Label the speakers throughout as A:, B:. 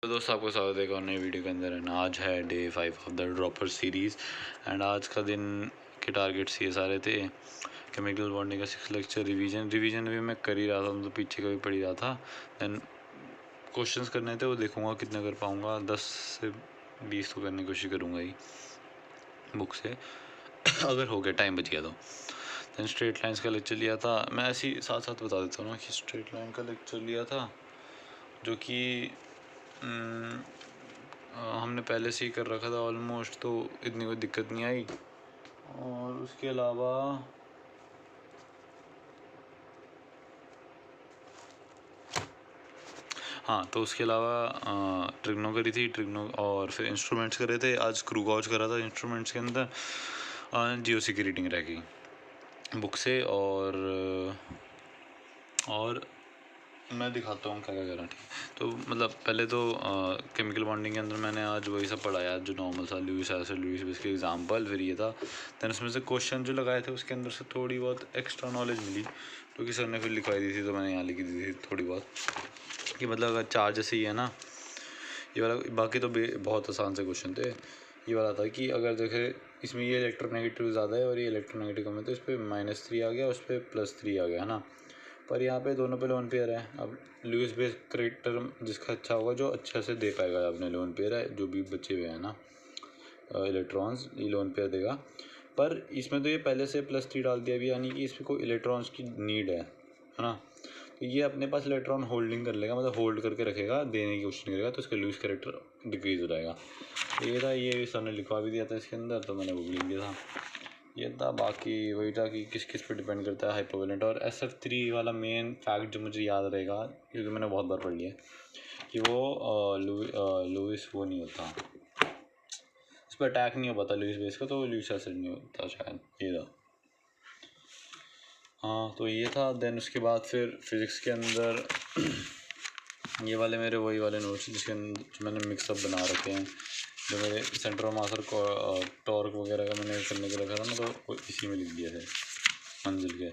A: तो दोस्तों आपको स्वागत है एक और नई वीडियो के अंदर। एंड आज है day 5 of the dropper series. And आज का दिन के टारगेट्स ये सारे थे। केमिकल बॉन्डिंग का 6 लेक्चर रिवीजन भी मैं कर ही रहा था, मतलब पीछे का भी पढ़ ही रहा था। दैन क्वेश्चंस करने थे, वो देखूंगा कितना कर पाऊँगा। 10 से 20 तो करने की कोशिश करूँगा ही बुक से अगर हो गया, टाइम बच गया तो। दैन स्ट्रेट लाइन्स का लेक्चर लिया था। मैं ऐसे ही साथ साथ बता देता हूँ ना कि स्ट्रेट लाइन का लेक्चर लिया था, जो कि हमने पहले से ही कर रखा था ऑलमोस्ट, तो इतनी कोई दिक्कत नहीं आई। और उसके अलावा हाँ, तो उसके अलावा ट्रिग्नो करी थी, ट्रिग्नो, और फिर इंस्ट्रूमेंट्स करे थे। आज स्क्रू गॉज करा था इंस्ट्रूमेंट्स के अंदर। जीओसी की रीडिंग रह गई बुक से। और मैं दिखाता हूँ क्या क्या करा। ठीक, तो मतलब पहले तो केमिकल बॉन्डिंग के अंदर मैंने आज वही सब पढ़ाया जो नॉर्मल सा लुईस एसिड, लुईस बेस के एग्जांपल, फिर ये था। दैन उसमें से क्वेश्चन जो लगाए थे उसके अंदर से थोड़ी बहुत एक्स्ट्रा नॉलेज मिली, क्योंकि सर ने फिर लिखवाई दी थी, तो मैंने यहाँ लिखी दी थी थोड़ी बहुत, कि मतलब अगर चार्ज ऐसे ही है ना ये वाला। बाकी तो बहुत आसान से क्वेश्चन थे। ये वाला था कि अगर देखे इसमें ये इलेक्ट्रोनेगेटिव ज़्यादा है और ये इलेक्ट्रोनेगेटिव कम है, तो इस पर -3 आ गया, उस पर +3 आ गया, है ना। पर यहाँ पे दोनों पे लोन पेयर है। अब लुईस बेस करेक्टर जिसका अच्छा होगा, जो अच्छा से दे पाएगा, अपने लोन पेयर है जो भी बचे हुए हैं ना इलेक्ट्रॉन्स, ये लोन पेयर देगा। पर इसमें तो ये पहले से +3 डाल दिया भी, यानी कि इसमें कोई इलेक्ट्रॉन्स की नीड है ना। तो ये अपने पास इलेक्ट्रॉन होल्डिंग कर लेगा, मतलब होल्ड करके रखेगा, देने की कोशिश नहीं करेगा, तो उसका लुईस करेक्टर डिक्रीज हो जाएगा। ये था, ये सर ने लिखवा भी दिया था इसके अंदर, तो मैंने वो भी लिख दिया था। ये था, बाकी वही था कि किस किस पे डिपेंड करता है हाइपोवेलेंट। और SF3 वाला मेन फैक्ट जो मुझे याद रहेगा, क्योंकि मैंने बहुत बार पढ़ लिया, कि वो लुईस वो नहीं होता, उस पर अटैक नहीं हो पाता लुईस बेस का, तो लुईस एसिड नहीं होता शायद। ये था, हाँ, तो ये था। देन उसके बाद फिर फिज़िक्स के अंदर ये वाले मेरे वही वाले नोट्स जिसके अंदर जो मैंने मिक्सअप बना रखे हैं, जो मेरे सेंटर ऑफ मास और टॉर्क वगैरह का मैंने करने के रखा था ना, तो वो इसी में लिख दिया है मंजिल के।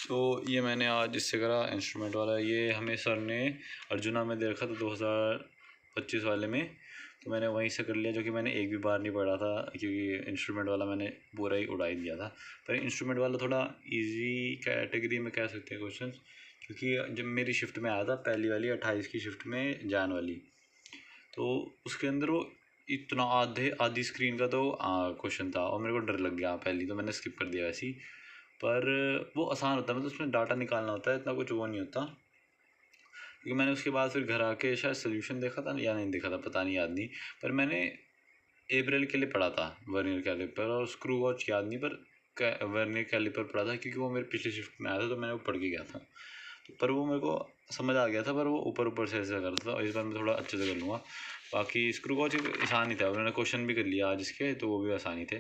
A: तो ये मैंने आज इससे करा, इंस्ट्रूमेंट वाला। ये हमें सर ने अर्जुना में दे रखा था 2025 वाले में, तो मैंने वहीं से कर लिया, जो कि मैंने एक भी बार नहीं पढ़ा था, क्योंकि इंस्ट्रूमेंट वाला मैंने पूरा ही उड़ा ही दिया था। पर इंस्ट्रूमेंट वाला थोड़ा इजी कैटेगरी में कह सकते हैं क्वेश्चन, क्योंकि जब मेरी शिफ्ट में आया था पहली वाली 28 की शिफ्ट में, जान वाली, तो उसके अंदर वो इतना आधी स्क्रीन का तो क्वेश्चन था, और मेरे को डर लग गया पहली, तो मैंने स्किप कर दिया वैसे ही। पर वो आसान होता है, मतलब उसमें डाटा निकालना होता है, इतना कुछ वो नहीं होता। क्योंकि मैंने उसके बाद फिर घर आके शायद सोल्यूशन देखा था या नहीं देखा था, पता नहीं, याद नहीं। पर मैंने अप्रैल के लिए पढ़ा था वर्नियर कैलिपर, और स्क्रू वॉच याद नहीं, पर वर्नियर कैलिपर पढ़ा था, क्योंकि वो मेरे पिछले शिफ्ट में आया था, तो मैंने वो पढ़ के गया था। पर वो मेरे को समझ आ गया था, पर वो ऊपर ऊपर से ऐसा करता था, और इस बार मैं थोड़ा अच्छे से कर लूँगा। बाकी स्क्रू वॉच आसान ही था, उन्होंने क्वेश्चन भी कर लिया आज इसके, तो वो भी आसान ही थे।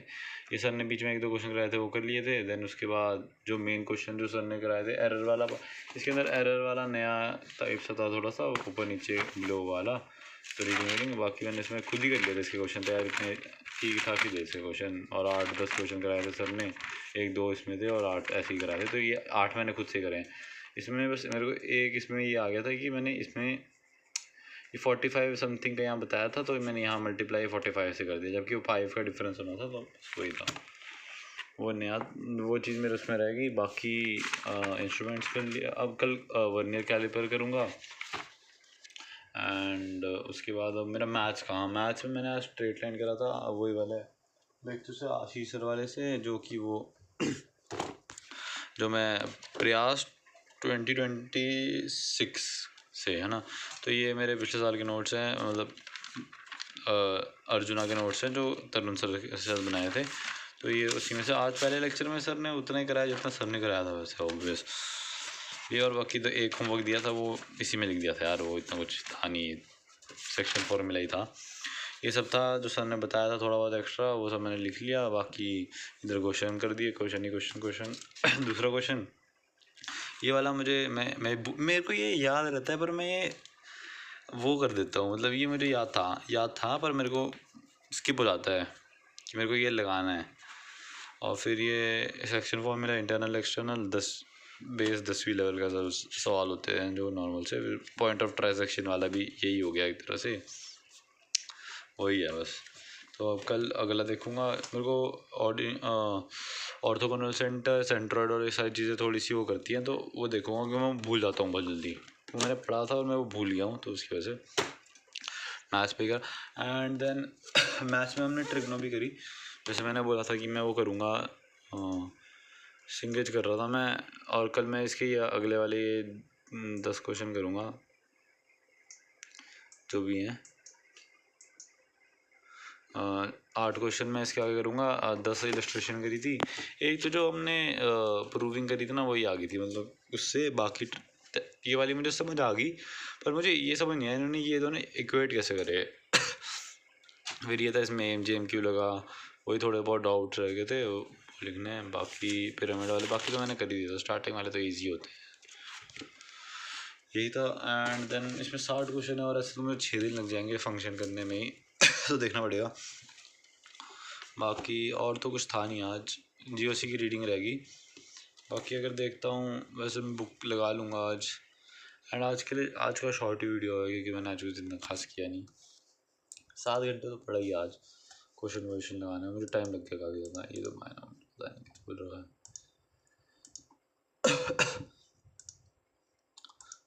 A: ये सर ने बीच में 1-2 क्वेश्चन कराए थे, वो कर लिए थे। देन उसके बाद जो मेन क्वेश्चन जो सर ने कराए थे, एरर वाला, इसके अंदर एरर वाला नया टाइप सा था, थोड़ा सा ऊपर नीचे ग्लो वाला, तो रीडिंग। बाकी मैंने इसमें खुद ही कर लिया था इसके क्वेश्चन तैयार, इतने ठीक ठाक ही थे इसके क्वेश्चन। और 8-10 क्वेश्चन कराए थे सर ने, 1-2 इसमें थे और 8 ऐसे ही कराए थे, तो ये 8 मैंने खुद से करे हैं। इसमें बस मेरे को एक इसमें ये आ गया था कि मैंने इसमें ये 45 समथिंग का यहाँ बताया था, तो मैंने यहाँ मल्टीप्लाई 45 से कर दिया, जबकि वो 5 का डिफरेंस होना था, तो वही था। वो नया वो चीज़ मेरे उसमें रहेगी। बाकी इंस्ट्रूमेंट्स कर लिया, अब कल वर्नियर कैलिपर करूँगा। एंड उसके बाद अब मेरा मैथ्स का, हाँ, मैथ्स में मैंने आज स्ट्रेट लाइन करा था, वही वाला लेक्चर से, आशीष सर वाले से, जो कि वो जो मैं प्रयास 2026 से, है ना। तो ये मेरे पिछले साल के नोट्स हैं, मतलब अर्जुना के नोट्स हैं जो तरुण सर के साथ बनाए थे। तो ये उसी में से आज पहले लेक्चर में सर ने उतना ही कराया जितना सर ने कराया था वैसे, ऑब्वियस ये। और बाकी तो एक होमवर्क दिया था, वो इसी में लिख दिया था यार, वो इतना कुछ था नहीं, सेक्शन फॉर्मूला ही था। ये सब था जो सर ने बताया था, थोड़ा बहुत एक्स्ट्रा, वो सब मैंने लिख लिया। बाकी इधर क्वेश्चन कर दिए, क्वेश्चन ही क्वेश्चन दूसरा क्वेश्चन ये वाला मुझे मेरे को ये याद रहता है, पर मैं ये वो कर देता हूँ, मतलब ये मुझे याद था, पर मेरे को स्किप हो जाता है कि मेरे को ये लगाना है। और फिर ये section formula internal external 10 base 10वीं लेवल का सवाल होते हैं जो नॉर्मल से। पॉइंट ऑफ ट्रांजैक्शन वाला भी यही हो गया एक तरह से, वही है बस। तो अब कल अगला देखूँगा। मेरे को ऑर्थोगोनल सेंटर, सेंट्रॉइड और ये सारी चीज़ें थोड़ी सी वो करती हैं, तो वो देखूँगा कि मैं भूल जाता हूँ बहुत जल्दी। तो मैंने पढ़ा था और मैं वो भूल गया हूँ, तो उसकी वजह से मैथ्स पे कर। एंड देन मैथ्स में हमने ट्रिग्नो भी करी। जैसे मैंने बोला था कि मैं वो करूँगा, सिंगेज कर रहा था मैं, और कल मैं इसके अगले वाले 10 क्वेश्चन करूँगा जो भी हैं। 8 क्वेश्चन मैं इसके आगे करूँगा। 10 इलस्ट्रेशन करी थी। एक तो जो हमने प्रूविंग करी थी ना, वही आ गई थी, मतलब उससे बाकी ये वाली मुझे समझ आ गई, पर मुझे ये समझ नहीं आया इन्होंने ये दोनों इक्वेट कैसे करे। फिर ये था इसमें एम क्यों लगा, वही थोड़े बहुत डाउट्स रह गए थे वो लिखने। बाकी पिरामिड वाले बाकी तो मैंने कर ही दिया था, स्टार्टिंग वाले तो ईजी होते हैं, यही था। एंड देन इसमें 60 क्वेश्चन है और ऐसे तो मुझे 6 दिन लग जाएंगे फंक्शन करने में ही। तो देखना पड़ेगा। बाकी और तो कुछ था नहीं आज, जीओसी की रीडिंग रहेगी। बाकी अगर देखता हूँ वैसे मैं बुक लगा लूँगा आज। एंड आज के लिए आज का शॉर्ट ही वीडियो है क्योंकि मैंने आज कुछ इतना खास किया नहीं। 7 घंटे तो पड़ा ही आज क्वेश्चन लगाने में, मुझे टाइम लग गया काफ़ी ज़्यादा। ये तो मायना पता नहीं क्या बोल रहा है।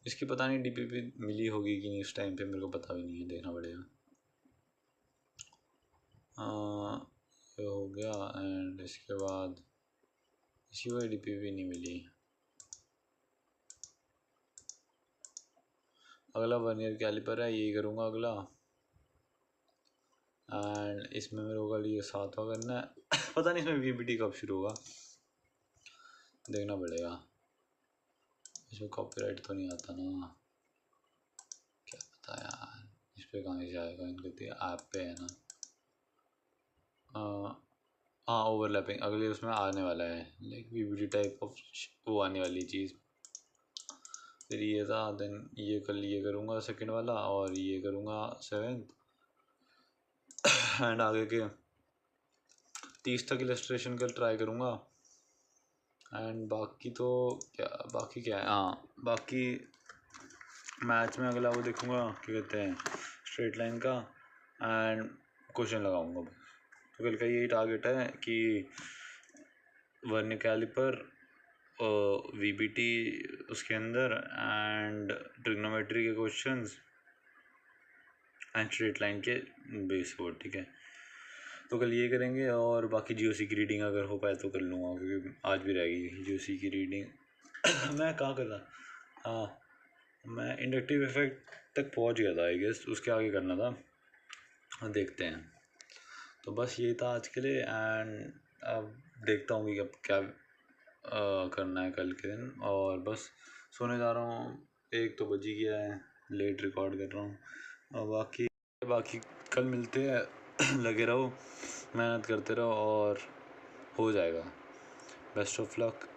A: इसकी पता नहीं डीपीपी मिली होगी कि नहीं, इस टाइम पे मेरे को पता भी नहीं है, देखना पड़ेगा। ये हो गया। एंड इसके बाद इसकी कोई डीपीपी नहीं मिली। अगला वर्नियर कैलिपर है, यही करूँगा अगला। एंड इसमें मेरे को कल ये 7वां करना है। पता नहीं इसमें वीबीटी कब शुरू होगा, देखना पड़ेगा। इसमें कॉपीराइट तो नहीं आता ना, क्या पता यार, इस पर कहाँ से आएगा, इनके ऐप पे है ना। हाँ ओवरलैपिंग अगले उसमें आने वाला है, लाइक वीबीटी टाइप ऑफ वो आने वाली चीज़। फिर ये था, देन ये कल ये करूँगा सेकंड वाला, और ये करूँगा 7th। एंड आगे के 30 तक इलस्ट्रेशन कल ट्राई करूँगा। एंड बाकी तो क्या है, हाँ बाकी मैथ्स में अगला वो देखूँगा क्या कहते हैं स्ट्रेट लाइन का, एंड क्वेश्चन लगाऊँगा बस। तो कल का यही टारगेट है कि वर्नियर कैलिपर, वीबीटी उसके अंदर, एंड ट्रिग्नोमेट्री के क्वेश्चंस एंड स्ट्रेट लाइन के बेस बोर्ड, ठीक है। तो कल ये करेंगे, और बाकी जीओसी की रीडिंग अगर हो पाए तो कर लूँगा क्योंकि आज भी रहेगी जीओसी की रीडिंग। मैं कहाँ कर रहा, हाँ मैं इंडक्टिव इफेक्ट तक पहुँच गया था आई गेस, उसके आगे करना था, देखते हैं। तो बस यही था आज के लिए। एंड अब देखता हूँ कि अब क्या करना है कल के दिन, और बस सोने जा रहा हूँ। 1 तो बज ही गया है, लेट रिकॉर्ड कर रहा हूँ। और बाकी कल मिलते हैं। लगे रहो, मेहनत करते रहो और हो जाएगा। Best of luck.